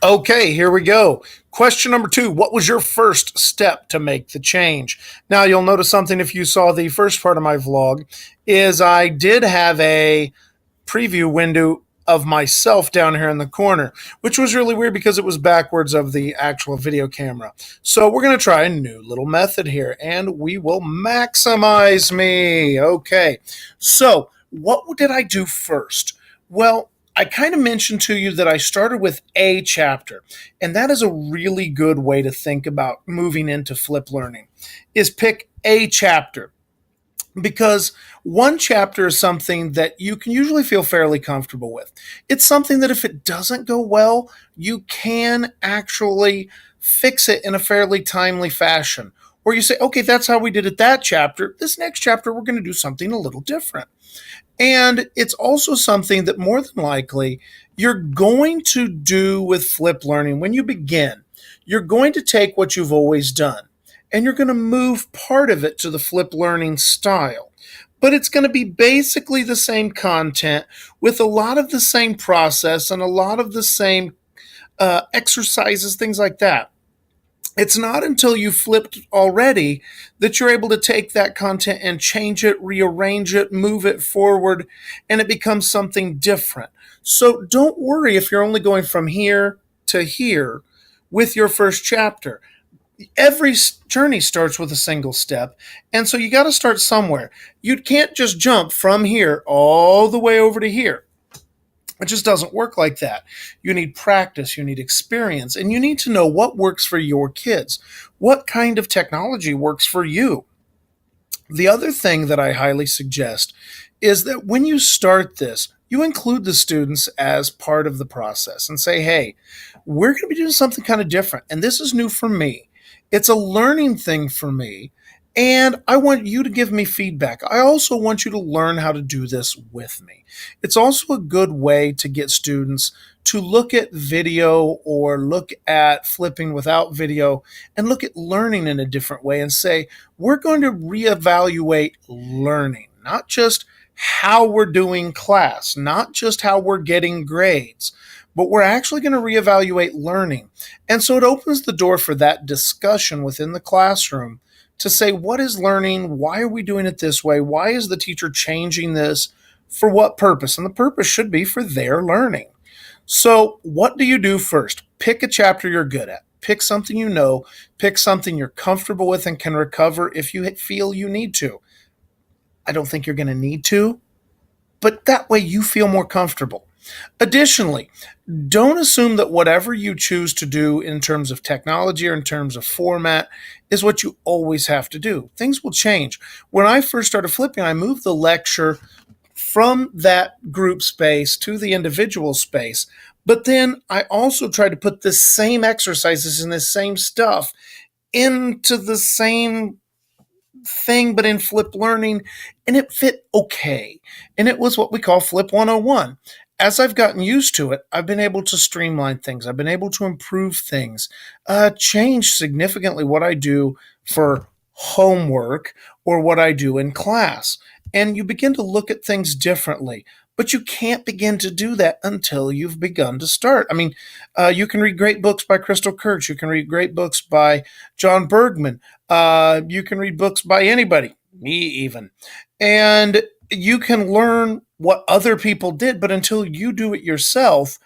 Okay, here we go. Question number 2. What was your first step to make the change? Now, you'll notice something if you saw the first part of my vlog is I did have a preview window of myself down here in the corner, which was really weird because it was backwards of the actual video camera. So we're going to try a new little method here and we will maximize me. Okay, so what did I do first? Well, I kind of mentioned to you that I started with a chapter, and that is a really good way to think about moving into flip learning is pick a chapter because one chapter is something that you can usually feel fairly comfortable with. It's something that if it doesn't go well, you can actually fix it in a fairly timely fashion. Or you say, okay, that's how we did it that chapter. This next chapter, we're going to do something a little different. And it's also something that more than likely you're going to do with flip learning when you begin. You're going to take what you've always done and you're going to move part of it to the flip learning style. But it's going to be basically the same content with a lot of the same process and a lot of the same exercises, things like that. It's not until you flipped already that you're able to take that content and change it, rearrange it, move it forward, and it becomes something different. So don't worry if you're only going from here to here with your first chapter. Every journey starts with a single step, and so you got to start somewhere. You can't just jump from here all the way over to here. It just doesn't work like that. You need practice, you need experience, and you need to know what works for your kids. What kind of technology works for you? The other thing that I highly suggest is that when you start this, you include the students as part of the process and say, hey, we're going to be doing something kind of different, and this is new for me. It's a learning thing for me, and I want you to give me feedback. I also want you to learn how to do this with me. It's also a good way to get students to look at video or look at flipping without video and look at learning in a different way and say, we're going to reevaluate learning, not just how we're doing class, not just how we're getting grades, but we're actually going to reevaluate learning. And so it opens the door for that discussion within the classroom to say, what is learning? Why are we doing it this way? Why is the teacher changing this? For what purpose? And the purpose should be for their learning. So what do you do first? Pick a chapter you're good at. Pick something you know. Pick something you're comfortable with and can recover if you feel you need to. I don't think you're going to need to, but that way you feel more comfortable. Additionally, don't assume that whatever you choose to do in terms of technology or in terms of format is what you always have to do. Things will change. When I first started flipping, I moved the lecture from that group space to the individual space. But then I also tried to put the same exercises and the same stuff into the same thing, but in flip learning, and it fit okay. And it was what we call Flip 101. As I've gotten used to it, I've been able to streamline things. I've been able to improve things, change significantly what I do for homework or what I do in class. And you begin to look at things differently. But you can't begin to do that until you've begun to start. I mean, you can read great books by Crystal Kurtz. You can read great books by John Bergman. You can read books by anybody, me even. And you can learn what other people did, but until you do it yourself,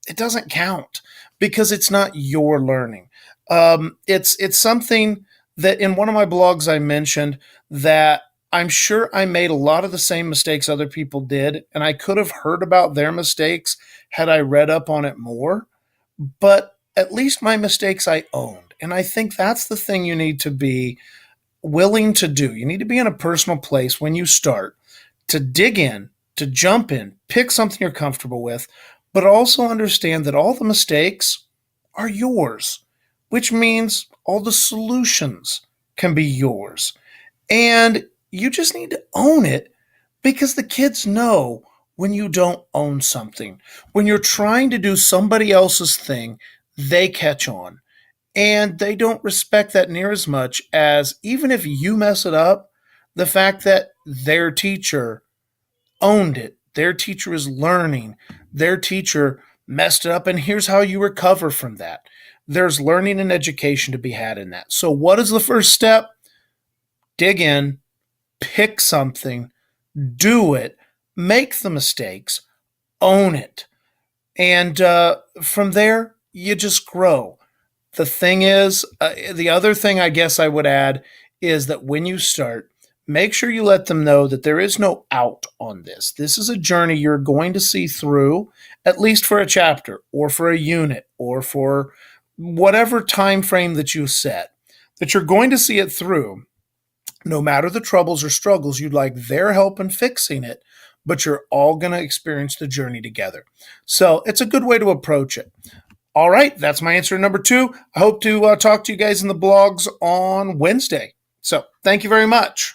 it doesn't count because it's not your learning. It's something that in one of my blogs I mentioned that I'm sure I made a lot of the same mistakes other people did, and I could have heard about their mistakes had I read up on it more. But at least my mistakes I owned. And I think that's the thing you need to be willing to do. You need to be in a personal place when you start to dig in, to jump in, pick something you're comfortable with, but also understand that all the mistakes are yours, which means all the solutions can be yours. And you just need to own it because the kids know when you don't own something. When you're trying to do somebody else's thing, they catch on. And they don't respect that near as much as even if you mess it up, the fact that their teacher owned it, their teacher is learning, their teacher messed it up, and here's how you recover from that. There's learning and education to be had in that. So, what is the first step? Dig in, pick something, do it, make the mistakes, own it. And from there, you just grow. The thing is, the other thing I guess I would add is that when you start, make sure you let them know that there is no out on this. This is a journey you're going to see through, at least for a chapter or for a unit or for whatever time frame that you set, that you're going to see it through. No matter the troubles or struggles, you'd like their help in fixing it, but you're all going to experience the journey together. So it's a good way to approach it. All right, that's my answer to number 2. I hope to talk to you guys in the blogs on Wednesday. So thank you very much.